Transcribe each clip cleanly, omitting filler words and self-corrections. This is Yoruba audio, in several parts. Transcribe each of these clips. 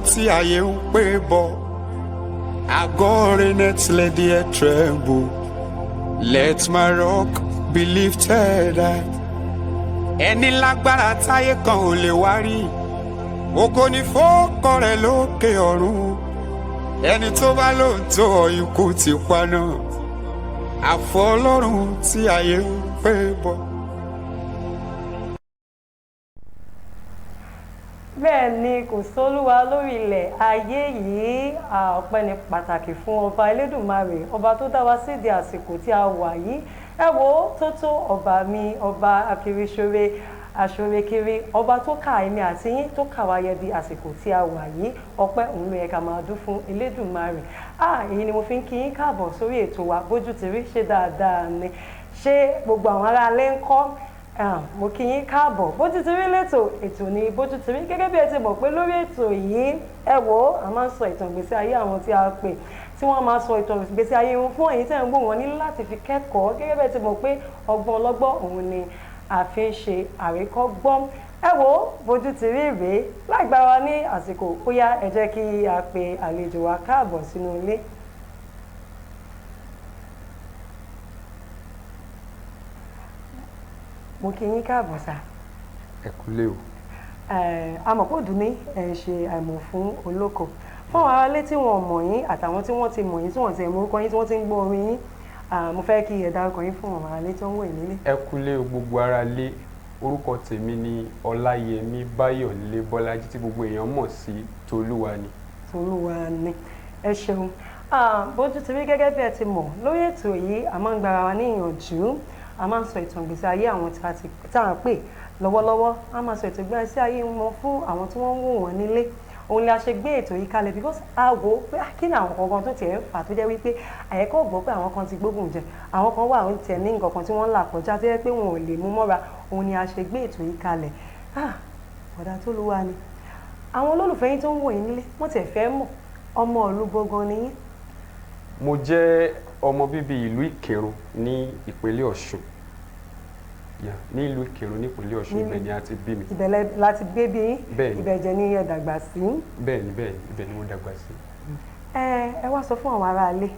tí ayé ń pè bọ̀. Àgọ́rin net let the earth tremble. Let my rock be lifted high. Ẹni lágbára táyé kan ò lè wá rí. Ògo ni fọ́kọ rẹ̀ lókè ọ̀run. Ẹni tó bá lóòótọ́ ikú ti paná. Àfọ Ọlọ́run tí ayé ń pè bọ̀. Bẹ́ẹ̀ ni kò sólúwa lórí ilẹ̀ ayé yìí. Ọpẹ́ ni pàtàkì fún ọba Elédùmarè, ọba tó dá wa sídi àsìkò tí a wà yìí. Ẹ wò tó tó ọba mi, ọba akiriṣore aṣorekiri, ọba tó kà èmi àti yín tó kà wá yẹ di àsìkò tí a wà yìí. Ọpẹ́ òun ló yẹ ká máa dún fún Elédùmarè. Èyí ni mo fi ń kí yín káàbọ̀ sórí ètò wa Bójú ti rí, ṣé dáadáa ni, ṣé gbogbo àwọn aráalé ń kọ́? Mo kí yín káàbọ̀. Bójú ti rí lẹ́tọ̀ ètò ní Bójú ti rí. Gẹ́gẹ́ bí ẹ ti mọ̀ pé lórí ètò yìí ẹ wò a máa ń sọ ìtàn ìgbésí ayé àwọn tí a pè tí wọ́n máa sọ ìtàn ìgbésí ayé wọn fún ẹ̀yin tẹ́ ń gbọ́ wọn ní láti fi kẹ́kọ̀ọ́. Gẹ́gẹ́ bí ẹ ti mọ̀ pé ọgbọ́n ọlọ́gbọ́n òun ni a fi ń ṣe àríkọ́gbọ́n. Ẹ wò Bójú ti rí rèé. Lágbára ní àsìkò ó yá ẹ jẹ́ kí a pe àlejò wa káàbọ̀ sínú ilé. Mo kí yín káàbọ̀ sà. Ẹ kúlé o. Amọ̀pọ̀dù ní ẹ̀ ṣe àìmọ̀ fún olóko. Fún àwọn aráalé tí wọ́n mọ̀ yín àtàwọn tí wọ́n ti mọ̀ yín tí wọ́n ti mọ̀ orúkọ yín tí wọ́n ti ń gbọ́ orin yín, mo fẹ́ kí ẹ dárúkọ yín fún àwọn aráalé tó ń wò yín nílé. Ẹ kúlé o gbogbo aráalé. Orúkọ tèmi ni Ọláyẹmí Báyọ̀lé Bọ́lájí tí gbogbo èèyàn mọ̀ sí Tolúwa ni. Tolúwa ni. Ẹ ṣeun. Bójú ti rí gẹ́gẹ́ bí ẹ ti mọ̀ lórí ètò yìí a máa ń gbára wa ní ìyànjú. A máa ń sọ ìtàn ìgbésí ayé àwọn tí a ń pè lọ́wọ́lọ́wọ́. A máa sọ ìtàn ìgbésí ayé wọn fún àwọn tí wọ́n ń wò wọ́n nílé. Òun ni a ṣe gbé ètò yìí kalẹ̀ because a wò pé kí ni àwọn kankan tó tiẹ̀ ń fà tó jẹ́ wípé àyẹ̀kọ́ gbọ́ pé àwọn kan ti gbógun jẹ, àwọn kan wà ń tẹ̀ ní nǹkan kan tí wọ́n ń là kọjá tó jẹ́ pé wọn ò lè mú mọ́ra. Òun ni a ṣe gbé ètò yìí kalẹ̀. Ọ̀dà Tolúwa ni. Àwọn olólùfẹ́ yín tó ń wò yín nílé wọ́n tiẹ̀ fẹ́ mọ̀ ọmọ ìlú gangan ni yín. Mo jẹ́ ọmọ bíbí ìlú Ìkìrun ní ìpínlẹ̀ Ọ̀ṣun. Ní ìlú Ìkìrun ní ìpínlẹ̀ Ọ̀ṣun ibẹ̀ ni a ti bí mi. Ibẹ̀ láti gbé bí yín. Bẹ́ẹ̀ni. Ibẹ̀ jẹ́ ní ẹ dàgbà sí. Bẹ́ẹ̀ni ibẹ̀ ni mo dàgbà sí. Ẹ wá sọ fún àwọn aráalé,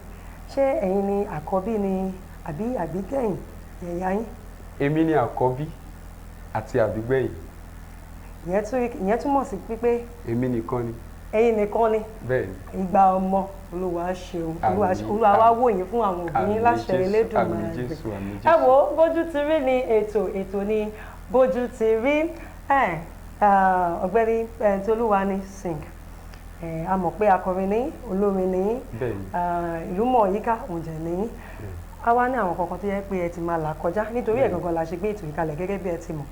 ṣé ẹ̀yin ni àkọ́bí ni àbí àbígbẹ̀yìn ẹ̀yà yín? Èmi ni àkọ́bí àti àbígbẹ̀yìn. Ìyẹn túmọ̀ sí pípé Èmi nìkan ni. ẹ̀yin nìkan ni. Bẹ́ẹ̀ni. Ìgbà ọmọ Olúwa ṣeun. Olúwa wá wò yín fún àwọn òbí yín láṣẹ Elédùmarè. Ẹ wò Bójú ti rí ni ètò ni Bójú ti rí. Ọ̀gbẹ́ni Tolúwa ni sing. A mọ̀ pé akọrin ní olórin ní ìlú mọ̀ yíká òǹjẹ̀ ní. A wá ní àwọn kankan tó yẹ pé ẹ ti máa là kọjá nítorí ẹ̀ gangan la ṣe gbé ètò yìí kalẹ̀ gẹ́gẹ́ bí ẹ ti mọ̀.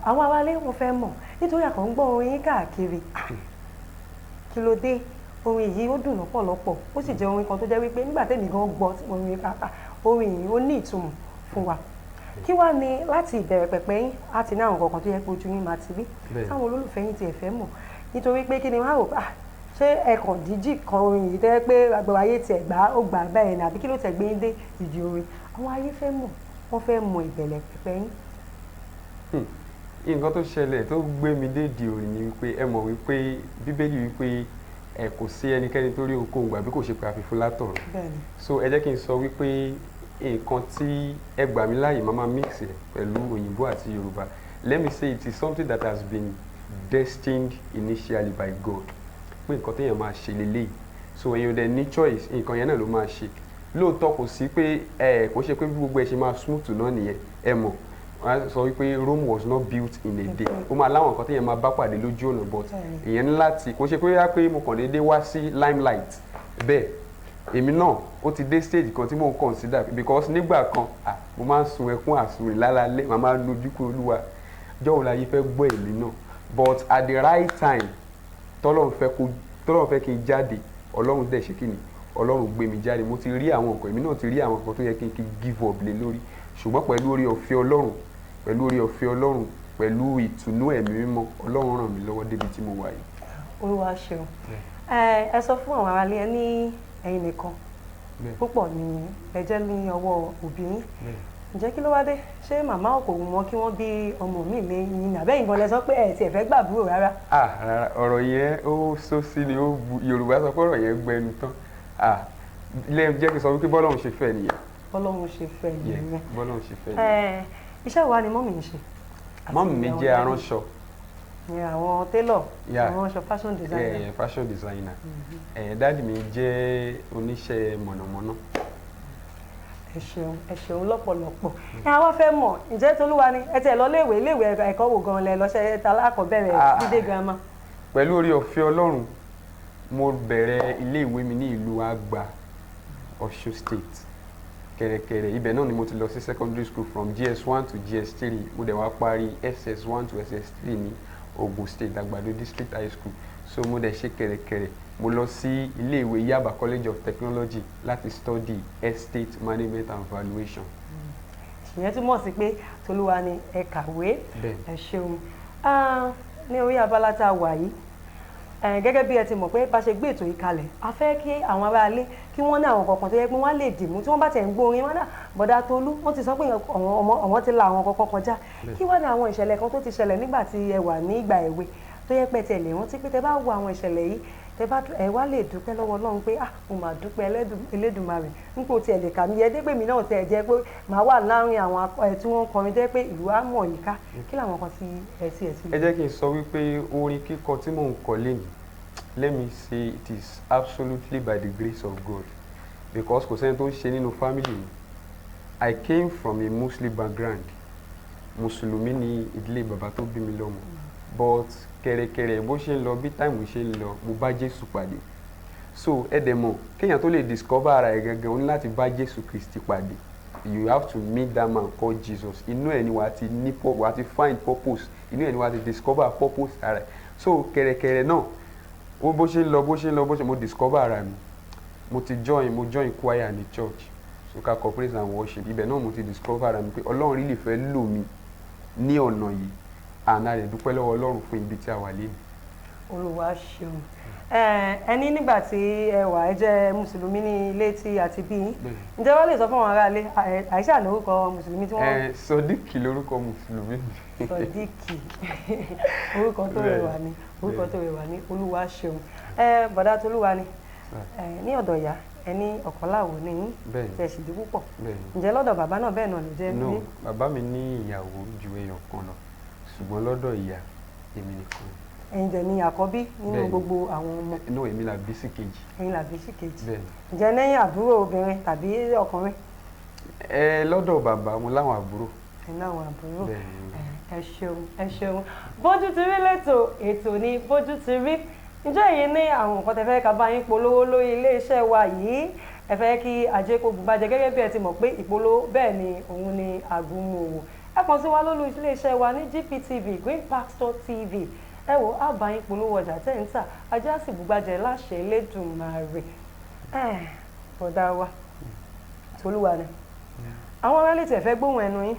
Àwọn aráalé wọn fẹ́ mọ̀ nítorí àkàn gbọ́ orin yín káàkiri. Kí ló dé? Orin yìí ó dùn lọ́pọ̀lọpọ̀, ó sì jẹ́ orin kan tó jẹ́ wípé nígbà tẹ́mi gan gbọ́ orin yìí ó ní ìtumọ̀ fún wa. Kí wá ní láti ìbẹ̀rẹ̀ pẹ̀pẹ̀ yín láti ní àwọn kankan tó yẹ pé ojú yín máa ti rí táwọn olólùfẹ́ yín ti ẹ̀fẹ́ mọ̀ nítorí pé kí ni wọ́n á rò pé ṣé ẹ̀kàn díjì kan orin yìí tẹ́ pé àgbà ayé tiẹ̀ ó gbà bẹ́ẹ̀ ni àbí kí ló tẹ̀ gbé yín dé ìdí orin? Àwọn ayé fẹ́ mọ̀, wọ́n fẹ́ mọ ìbẹ̀rẹ̀ pẹ̀pẹ̀ yín. Nǹkan tó ṣẹlẹ̀ tó gbé mi dé di orin ni wípé ẹ mọ̀ wípé Bíbélì wípé kò sí ẹnikẹ́ni tó rí ohunkóhun gbà bí kò ṣe pé a fi fún látọ̀run. So ẹ jẹ́ kí n sọ wípé nǹkan tí ẹ gbà mí láàyè máa mix ẹ̀ pẹ̀lú òyìnbó àti Yorùbá. Let me say it is something that has been destined initially by God. Pé nǹkan téèyàn máa ṣe lélẹ́yìí. So èèyàn dẹ̀ ní choice, nǹkan yẹn náà ló máa ṣe. Lóòótọ́ kò sí pé kò ṣe pé bí gbogbo ẹ ṣe máa smooth náà nìyẹn. Ẹ mọ̀ wọ́n sọ wípé Rome was not built in a day. Ó máa láwọn nǹkan téèyàn máa bá pàdé lójú ọ̀nà but èèyàn ní láti kò ṣe pé mo kàn déédéé wá sí limelight bẹ́ẹ̀. Èmi náà ó ti dé stage kan tí mò ń consider because nígbà kan mo máa ń sun ẹkún àsunrìn lálálẹ́ màá ń lójú kú Olúwa jọ̀wọ́ láyé fẹ́ gbọ́ èmi náà but at the right time tọ́lọ́run fẹ́ kí n jáde Ọlọ́run dẹ̀ ṣe kí ni Ọlọ́run gbé mi jáde. Mo ti rí àwọn nǹkan èmi náà ti rí àwọn nǹkan tó yẹ kí n give up lé lórí ṣùgbọ́n pẹ̀lú oore ọ̀fẹ́ Ọlọ́run pẹ̀lú ìtùnú ẹ̀mí mímọ́ Ọlọ́run ràn mí lọ́wọ́ débi tí mo wà yìí. Olúwa ṣeun. Ẹ sọ fún àwọn aráalé ní ẹ̀yin nìkan púpọ̀ ní ẹ jẹ́ ní ọwọ́ òbí yín. ǹjẹ́ kí ló wá dé ṣé màmá kò wù wọ́n kí wọ́n bí ọmọ mi lẹ́yìn àbẹ́yìn gan lẹ sọ pé ẹ̀ tiẹ̀ fẹ́ gbàbúrò rárá. Rárá ọ̀rọ̀ yẹn ó sọ sí ni Yorùbá sọ pé ọ̀rọ̀ yẹn gbẹnu tán jẹ́ kí n sọ wípé bọ́lọ́run ṣe fẹ́ nìyẹn. bọ́lọ́run ṣe fẹ́ nìyẹn. bọ́lọ́run ṣe fẹ́ nìyẹn. iṣẹ́ wa ni mọ́mì ń ṣe. mọ́mì mi jẹ́ aránṣọ. àwọn tailor aránṣọ fashion designer. fashion designer. dáàdì mi jẹ́ oníṣẹ́ mọ̀nàmọ́ná. ẹ ṣeun lọ́pọ̀lọpọ̀. àwa fẹ́ mọ̀ ǹjẹ́ Tolúwa ni ẹ tiẹ̀ lọ iléèwé ẹ̀kọ́ wo gan lẹ lọ́sẹ̀ alákọ̀ọ́bẹ̀rẹ̀ dídé girama. pẹ̀lú orí ọ̀fẹ́ Ọlọ́run mo bẹ̀rẹ̀ iléèwé mi ní ìlú Àgbà Ọ̀ṣun State kẹ̀rẹ̀kẹ̀rẹ̀ ibẹ̀ náà ni mo ti lọ sí secondary school from GS1 to GS3 mo dẹ̀ wá parí SS1 to SS3 ní Ogun State Àgbàdo District High School so mo dẹ̀ ṣe kẹ̀rẹ̀kẹ̀rẹ̀ mo lọ sí iléèwé Yaba College of Technology láti study estate management and valuation. ìyẹn túmọ̀ sí pé Tolúwa ni ẹ kàwé ẹ ṣeun ní orí abala tá a wà yìí gẹ́gẹ́ bí ẹ ti mọ̀ pé bá ṣe gbé ètò yìí kalẹ̀ a fẹ́ kí àwọn aráalé kí wọ́n ní àwọn kankan tó yẹ pé wọ́n lè dìmú tí wọ́n bá tẹ̀ ń gbórin wọn náà bọ̀dá Tolú wọ́n ti sọ pé àwọn ti la àwọn kankan kọjá kí wọ́n ní àwọn ìṣẹ̀lẹ̀ kan tó ti ṣẹlẹ̀ nígbà tí ẹ wà ní ìgbà èwe tó yẹ pé tẹ̀lé rántí pé tẹ bá wo àwọn ìṣẹ̀lẹ̀ yìí ẹ wá lè dúpẹ́ lọ́wọ́ Ọlọ́run pé mo máa dúpẹ́ Elédùmarè nípò tí ẹ lè kà mí ẹ dé pé mi náà tẹ̀ jẹ́ pé màá wà láàrin àwọn tí wọ́n kọrin jẹ́ pé ìlú á mọ̀ yìí ká kí làwọn kan ti ẹ ti. ẹ jẹ́ kí n sọ wípé orin kíkọ tí mò ń kọ lénìí let me say it is absolutely by the grace of God because kò sẹ́ni tó ń ṣe nínú family mi I came from a Muslim background mùsùlùmí ni ìdílé bàbá tó bí mi lọ́mọ but kẹ̀rẹ̀kẹ̀rẹ̀ bó ṣe ń lọ bí táìmù ṣe ń lọ mo bá Jésù pàdé so ẹ dẹ̀ mọ̀ kéèyàn tó lè discover ara ẹ̀ gangan ó ní láti bá Jésù Kristi pàdé you have to meet that man called Jesus inú ẹ̀ ni wàá ti ní wàá ti find purpose inú ẹ̀ ni wàá ti discover purpose ara ẹ̀ so kẹ̀rẹ̀kẹ̀rẹ̀ náà ó bó ṣe ń lọ mo discover ara mi mo join choir ní church so ká praise and worship ibẹ̀ náà mo ti discover ara mi pé Ọlọ́run rí lè fẹ́ lò mí ní ọ̀nà yìí àná rẹ̀ dúpẹ́ lọ́wọ́ Ọlọ́run fún ibi tí a wà lẹ́nu. Olúwa ṣeun ẹni nígbà tí ẹ wà ẹ jẹ́ mùsùlùmí ní ilé tí a ti bí yín ǹjẹ́ wọ́n lè sọ fún àwọn aráalé Àìṣà lórúkọ mùsùlùmí tí wọ́n. Sodiq lórúkọ mùsùlùmí. Sodiq orúkọ tó rẹwà ni Olúwa ṣeun bọ̀dá Tolúwa ni ní ọ̀dọ̀ ìyá ẹni ọ̀kọ́láwo ní yín tẹ̀ sì dí púpọ̀ ǹjẹ́ lọ́dọ̀ bàbá náà bẹ́ẹ̀ náà ló jẹ́. no bàbá mi ní ìyàwó ju ẹyọ kan lọ ṣùgbọ́n lọ́dọ̀ ìyá èmi nìkan. ẹ̀yin dẹ̀ ni àkọ́bí nínú gbogbo àwọn ọmọ. no èmi là bí sí kejì. ẹ̀yin là bí sí kejì. ǹjẹ́ lẹ́yìn àbúrò obìnrin tàbí ọkùnrin. lọ́dọ̀ bàbá mo láwọn àbúrò. ẹ láwọn àbúrò ẹ ṣeun bójú ti rí lẹ́tọ̀ ètò ni bójú ti rí ǹjẹ́ èyí ní àwọn nǹkan tẹ́ fẹ́ ká bá yín polówó lórí iléeṣẹ́ wa yìí ẹ fẹ́ kí ajé kó bùbàjẹ́ gẹ́gẹ́ bí ẹ ti mọ̀ pé ìpolówó bẹ́ẹ̀ ni òun ni àgúnmu òwò ẹ kàn sí wa lórí iléeṣẹ́ wa ní GPTV Green Park Store TV ẹ wò á bá yín polówó ọjà tẹ́ ń tà ajé á sì bùbàjẹ́ láṣẹ Elédùmarè bọ̀dá wa Tolúwa ni àwọn ará lè tẹ̀ fẹ́ gbóhùn ẹnu yín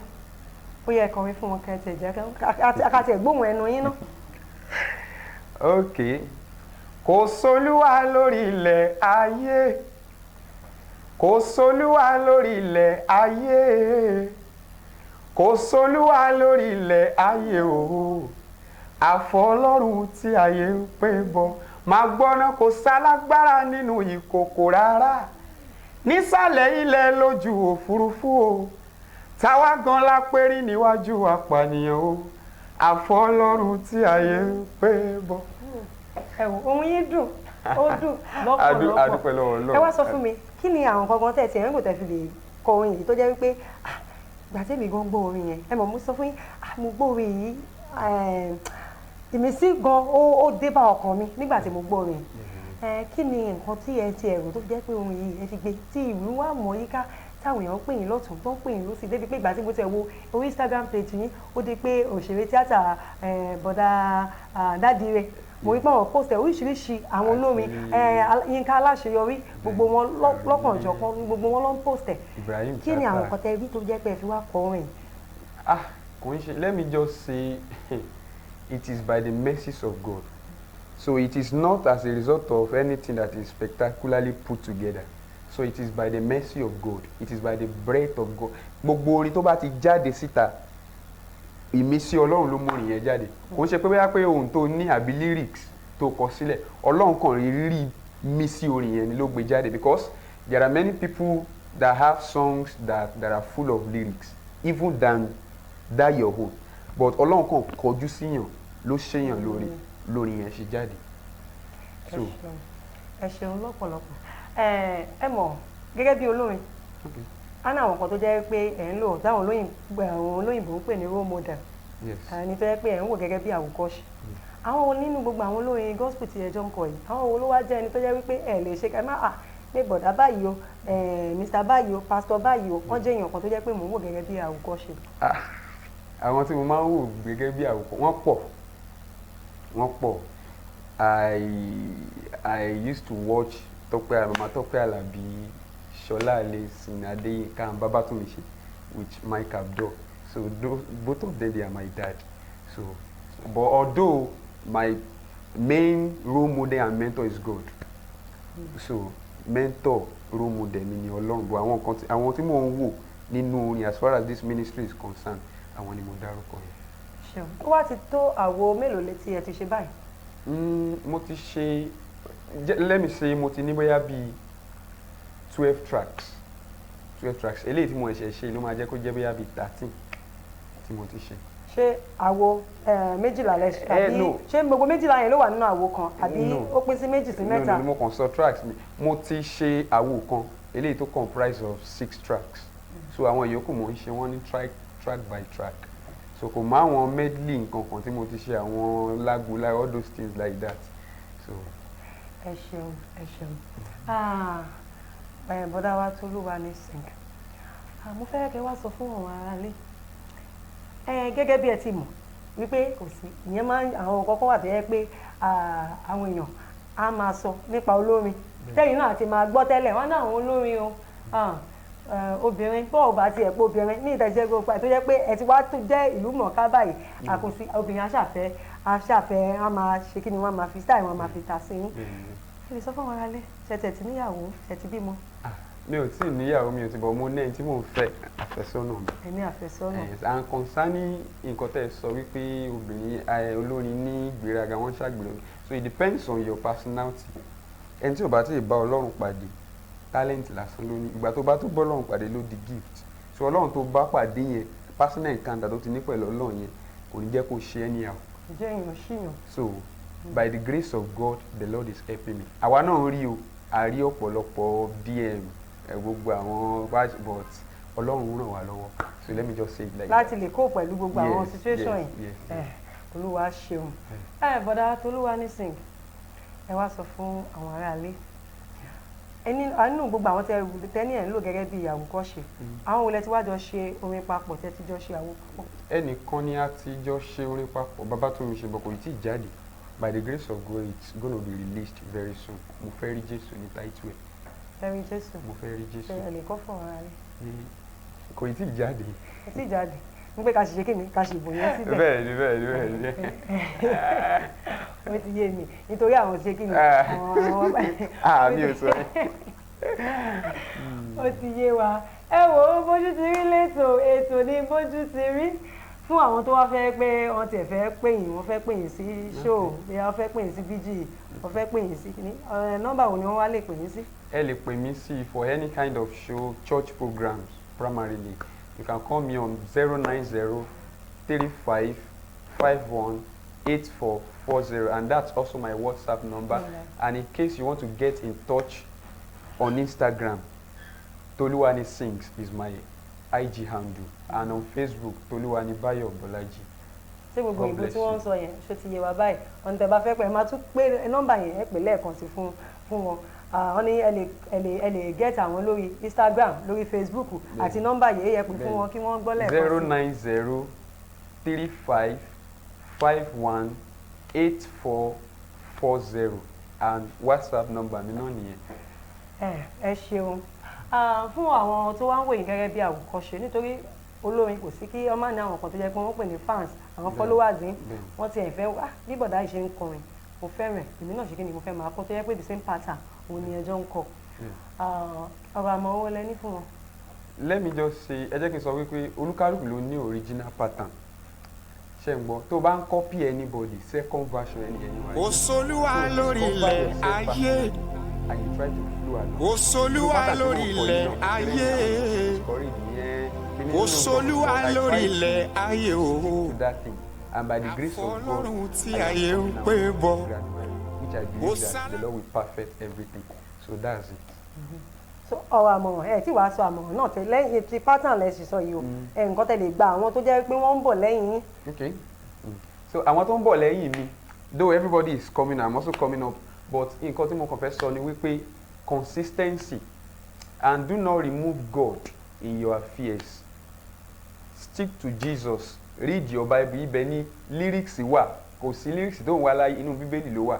ó yẹ kọrin fún wọn kẹ́tẹ̀ jẹ́ ká gbóhùn ẹnu yín náà. Okay. Kò sólúwa lórí ilẹ̀ ayé kò sólúwa lórí ilẹ̀ ayé kò sólúwa lórí ilẹ̀ ayé o àfọlọ́run tí ayé ń pè bọ̀ máa gbọ́ná kò sálágbára nínú ìkòkò rárá nísàlẹ̀ ilẹ̀ lójú òfurufú o táwa gan lápẹ́rí níwájú apànìyàn o àfọlọ́run tí ayé ń pè bọ̀. Ohun yín dùn ó dùn lọ́pọ̀lọpọ̀ ẹ wá sọ fún mi kí ni àwọn kankan tẹ̀ tí ẹ̀ ń gò tẹ̀ fi lè kọ orin yìí tó jẹ́ wípé ìgbà tẹ́mi gan gbọ́ orin yẹn ẹ mọ̀ mo sọ fún yín mo gbọ́ orin yìí ìmísí gan ó dé bá ọkàn mi nígbà tí mo gbọ́ orin yìí kí ni nǹkan tí ẹ ti ẹ̀rù tó jẹ́ pé orin yìí ẹ fi gbé tí ìlú wa mọ̀ yíká táwọn èèyàn ń pè yín lọ́tún tó ń pè yín lọ́sì débi pé ìgbà tí mo tẹ̀ wo orí Instagram page yín ó di pé òṣèré tíátà bọ̀dá Dádìrẹ mo rí pé àwọn post ẹ̀ oríṣiríṣi àwọn olórin Yínká Aláṣeyọrí gbogbo wọn lọ́kànjọ̀kan gbogbo wọn ló ń post ẹ̀ kí ni àwọn nǹkan tẹ́ rí tó jẹ́ pé ẹ fi wá kọ orin. kò ń ṣe let me just say it is by the mercies of God so it is not as a result of anything that is spectacularly put together so it is by the mercy of God, it is by the breath of God. Gbogbo orin tó bá ti jáde síta ìmísí Ọlọ́run ló mú orin yẹn jáde. Kò ń ṣe pé bóyá pé ohun tó ní àbí lyrics tó kọ sílẹ̀ Ọlọ́run kàn rí mí sí orin yẹn ni ló gbé jáde, because there are many people that have songs that are full of lyrics even than that your own, but Ọlọ́run kàn kọjú síyàn ló ṣèyàn lórí yẹn ṣe jáde. Ẹ ṣeun lọ́pọ̀lọpọ̀. Ẹ mọ̀ gẹ́gẹ́ bí olórin á ní àwọn kan tó jẹ́ pé ẹ̀ ń lò táwọn olóyìnbó ń pè ní role model, ẹni tó jẹ́ pé ẹ̀ ń wò gẹ́gẹ́ bí àwòkọ́ṣe. Àwọn nínú gbogbo àwọn olórin gospel tí ẹjọ́ ń kọ yìí, àwọn wo ló wá jẹ́ ẹni tó jẹ́ wípé ẹ̀ lè ṣe ká má pé bọ̀dá báyìí o, Mr. báyìí o, pastor báyìí o, wọ́n jẹ́ èèyàn kan tó jẹ́ pé mò ń wò gẹ́gẹ́ bí àwòkọ́ṣe? Àwọn tí mo máa ń wò gẹ́gẹ́ bí àwòkọ́ wọ́n pọ̀. I used to watch Mama Tọ́pẹ́ Àlàbí, Ṣọlá Allyson, Adéyínká, and Babátúnmiṣe with Mike Abdul. So both of them, they are my dad. So, but although my main role model and mentor is God, so mentor, role model mi ni Ọlọ́run. But àwọn tí mò ń wò nínú orin as far as this ministry is concerned, àwọn ni mo dárúkọ yẹn. Ṣé ó wá ti tó àwo mélòó létí ẹ ti ṣe báyìí? Mo ti ṣe, let me say, mo ti ní bóyá bíi 12 tracks. Eléyìí tí mo ṣe ló máa jẹ́ kó jẹ́ bóyá bíi 13 tí mo ti ṣe. Ṣé àwo méjìlá lẹ ṣe àbí ṣé gbogbo méjìlá yẹn ló wà nínú àwo kan àbí ó pín sí méjì sí mẹ́ta? No, mo kàn sọ tracks mi. Mo ti ṣe àwo kan eléyìí tó comprise of 6 tracks. So àwọn ìyókù mo ń ṣe wọ́n ní track by track. So kò mọ àwọn medley nǹkan kan tí mo ti ṣe àwọn lágbo all those things like that. So ẹ ṣeun bọ́dá wa Tolúwanísìn, mo fẹ́ kẹ́ wá sọ fún àwọn aráalé gẹ́gẹ́ bí ẹ ti mọ̀ wípé kò sí ìyẹn máa ń àwọn kọ́kọ́ wà tẹ́yẹ pé àwọn èèyàn á máa sọ nípa olórin tẹ́yìn náà ti máa gbọ́ tẹ́lẹ̀ wọ́n náà àwọn olórin o obìnrin bọ́ọ̀ bá tiẹ̀ pé obìnrin ní ìtẹ̀jẹ́ gbogbo àti tó jẹ́ pé ẹ ti wá tó jẹ́ ìlú mọ̀ọ́ká báyìí àkùnsí obìnrin aṣàfẹ́ á máa ṣe kí ni wọ́n máa fi style wọn máa fi ta sí yín. ẹ lè sọ fún wọn aráalé ṣẹ̀tẹ̀ tí níyàwó ṣẹ̀tì bímọ. Mi ò tí ì níyàwó, mi ò ti bọ̀ mo ní ẹni tí mò ń fẹ́ àfẹ́sọ́nà mi. Ẹni àfẹ́sọ́nà. And concerning nǹkan tẹ́ ẹ sọ wípé obìnrin olórin ní ìgbéraga wọ́n ṣàgbéraga, so it depends on your personality. Ẹni tí ò bá tí ì bá Ọlọ́run pàdé talent lásán ló ní, ìgbà tó bá tó bọ́ Ọlọ́run pàdé ló di gift. So Ọlọ́run tó bá pàdé yẹn personal encounter tó ti ní pẹ̀lú Ọlọ́run yẹn kò ní jẹ́ kó ṣe anyhow. Ìjẹ́ èèyàn ṣìyàn. So by the grace of God the Lord is helping me. Àwa náà rí o, a rí ọ̀pọ̀lọpọ̀ DM gbogbo àwọn but Ọlọ́run ràn wá lọ́wọ́. So let me just say it like láti lè kó pẹ̀lú gbogbo àwọn situation yìí. Olúwa ṣeun. Bọ́dá Tolúwanísìn, ẹ wá sọ fún àwọn aráalé nínú gbogbo àwọn tẹ́ni ẹ̀ ń lò gẹ́gẹ́ bí àwòkọ́ṣe, àwọn olè tí wá jọ ṣe orin papọ̀ tẹ́ ti jọ ṣe àwo papọ̀? Ẹnìkan ni a ti jọ ṣe orin papọ̀, Babátúnmiṣe, bọ̀ kò tí ì jáde. By the grace of God it's gonna be released very soon. Mo fẹ́ rí Jésù ní title ẹ̀. Fẹ́ rí Jésù? Mo fẹ́ rí Jésù. Ẹ lè kọ́ fún ara rẹ̀. Kò tí ì jáde. Kò tí ì jáde. Ń pé ká ṣe kí ni ká ṣe ìbò yẹn síbẹ̀. Bẹ́ẹ̀ni. Ó ti yé mi nítorí àwọn ṣe kí ni mi ò sọ ẹ́. Ó ti yé wa. Ẹ wò ó bójú ti rí ètò ní bójú ti rí fún àwọn tó wá fẹ́ pé wọ́n tiẹ̀ fẹ́ pè yín, wọ́n fẹ́ pè yín sí show, bí wọ́n fẹ́ pè yín sí VG, wọ́n fẹ́ pè yín sí kíní, nọ́mbà wo ni wọ́n wá lè pè yín sí? Ẹ lè pè mí sí for any kind of show, church programs primarily. You can call me on 090-3551-8440, and that's also my WhatsApp number. And in case you want to get in touch on Instagram, Toluwanísìn is my IG handle, and on Facebook Toluwanibayo Bolaji. Ṣé gbogbo ìbò tí wọ́n ń sọ yẹn ṣó ti yé wa báyìí? Ọ̀n tẹ́ bá fẹ́ pẹ́ máa tún pé nọ́mbà yẹn ẹ pè lẹ́ẹ̀kan sí fún wọn. Wọ́n ní ẹ lè get àwọn lórí Instagram, lórí Facebook, àti nọ́mbà yẹn ẹ pè fún wọn kí wọ́n gbọ́ lẹ́ẹ̀kan sí. 090-3551-8440, and WhatsApp number mi náà nìyẹn. Ẹ ṣeun. Fún àwọn tó wá ń wòye gẹ́gẹ́ bí àwòkọ́ṣe, nítorí olórin kò sí kí ọmọ ní àwọn kan tó jẹ́ pé wọ́n pè ní fans, àwọn followers ní wọ́n ti ẹ̀fẹ́ wá bí bọ̀dá ìṣe ń kọrin mo fẹ́ rẹ̀ èmi náà ṣe kí ni mo fẹ́ máa kọ́ tó yẹ pé the same pattern òun ni ẹjọ́ ń kọ ọ̀rọ̀ àmọ́ owó lẹ́ní fún wọn. Let me just say ẹ jẹ́ kí n sọ wípé olúkálùkù ló ní original pattern ṣe ń gbọ́ tó bá ń copy anybody second version ẹni wáyé. Kò sólúwa lórí ilẹ̀ ayé. And you try to flow along. Kò sólúwa lórí ilẹ̀ ayé. Kò sólúwa lórí ilẹ̀ ayé o. To that thing. And by the grace of God, Àfọlọ́run tí ayé ń pè bọ̀. Which I believe that the Lord will perfect everything. So that's it. So ọ̀rọ̀ àmọ̀ràn tí wàá sọ àmọ̀ràn náà tẹ lẹ́yìn ti pattern lẹ́sìn sọ yìí o nǹkan tẹ lè gba àwọn tó jẹ́ pé wọ́n ń bọ̀ lẹ́yìn yín. Okay. So àwọn tó ń bọ̀ lẹ́yìn mi, though everybody is coming, I'm also coming up, but nǹkan tí mo kàn fẹ́ sọ ni wípé consistency and do not remove God in your affairs. Stick to Jesus. Read your Bible. Ibẹ̀ ni lyrics wà. Kò sí lyrics tó ń wá láyé inú Bíbélì ló wà.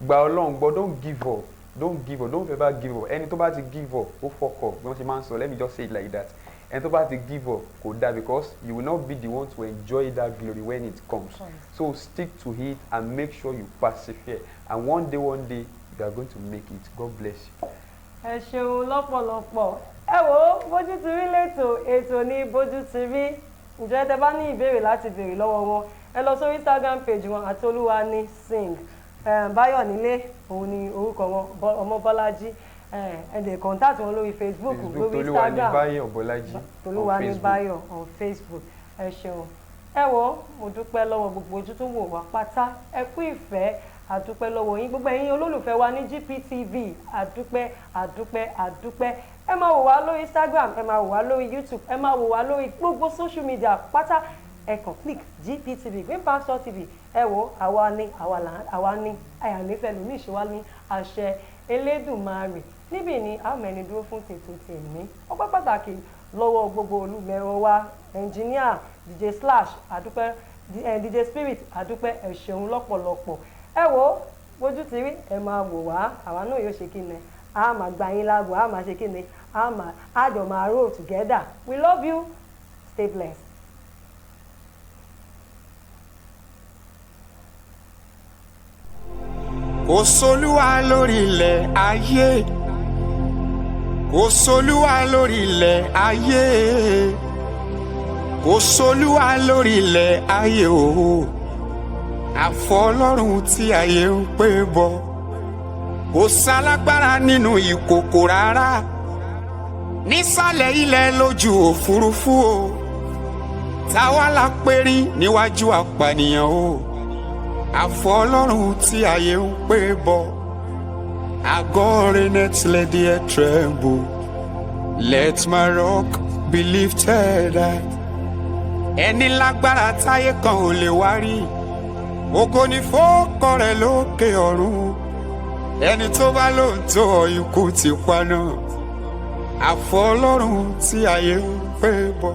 Gba Ọlọ́run gbọ́, don't give up. Don't give up. Don't ever give up. Ẹni tó bá ti give up, ó fuck up. Bí wọ́n ṣe máa ń sọ, let me just say it like that. Ẹni tó bá ti give up kò dáa because you will not be the one to enjoy that glory when it comes. So stick to it and make sure you persevere. And one day you are going to make it. God bless you. Ẹ ṣeun lọ́pọ̀lọpọ̀. Ẹ wo Bójú ti rí ètò ní Bójú ti rí. Ǹjẹ́ tẹ bá ní ìbéèrè láti béèrè lọ́wọ́ wọn ẹ lọ sórí Instagram page wọn àti Olúwani Sing Báyọ̀ nílé òun ni orúkọ wọn ọmọ Bọ́lájí ẹ lè contact wọn lórí Facebook lórí Instagram Tolúwani Báyọ̀ on Facebook. Ẹ ṣeun. Ẹ wo mo dúpẹ́ lọ́wọ́ gbogbo ojú tó wò wá pátá ẹ kú ìfẹ́ àdúpẹ́ lọ́wọ́ yín gbogbo ẹ̀yin olólùfẹ́ wa ní GPTV àdúpẹ́ ẹ máa wò wá lórí Instagram ẹ máa wò wá lórí YouTube ẹ máa wò wá lórí gbogbo social media pátá ẹ kàn click GPTV Green Pasture TV ẹ wò àwa ní àyànnífẹ́ lómi ìṣèwá ní àṣẹ Elédùmarè níbí ni a mẹ́ni dúró fún tètò tèmi ọpẹ́ pàtàkì lọ́wọ́ gbogbo olùmẹ̀rọ wa engineer DJ Slash àdúpẹ́ DJ Spirit àdúpẹ́ ẹ ṣeun lọ́pọ̀lọpọ̀ ẹ wò Bójú ti rí ẹ máa wò wá àwa náà yóò ṣe kí ni a máa gba yín lágbo a máa ṣe kí ni a jọ máa roll together. We love you. Stay blessed. Kò sólúwa lórí ilẹ̀ ayé. Kò sólúwa lórí ilẹ̀ ayé. Kò sólúwa lórí ilẹ̀ ayé o. Àfọlọ́run tí ayé ń pè bọ̀. Kò sálágbára nínú ìkòkò rárá. Nísàlẹ̀ ilẹ̀ lójú òfurufú o. Táwa la pérí níwájú apànìyàn o. Àfọlọ́run tí ayé ń pè bọ̀. Àgọ́ Renet let the earth tremble. Let my rock be lifted high. Ẹni lágbára táyé kan ò lè wá rí. Ògo ni fọ́kọ rẹ̀ lókè ọ̀run. Ẹni tó bá lóòótọ́ ikú ti pa náà. Àfọlọ́run tí ayé ń pè bọ̀.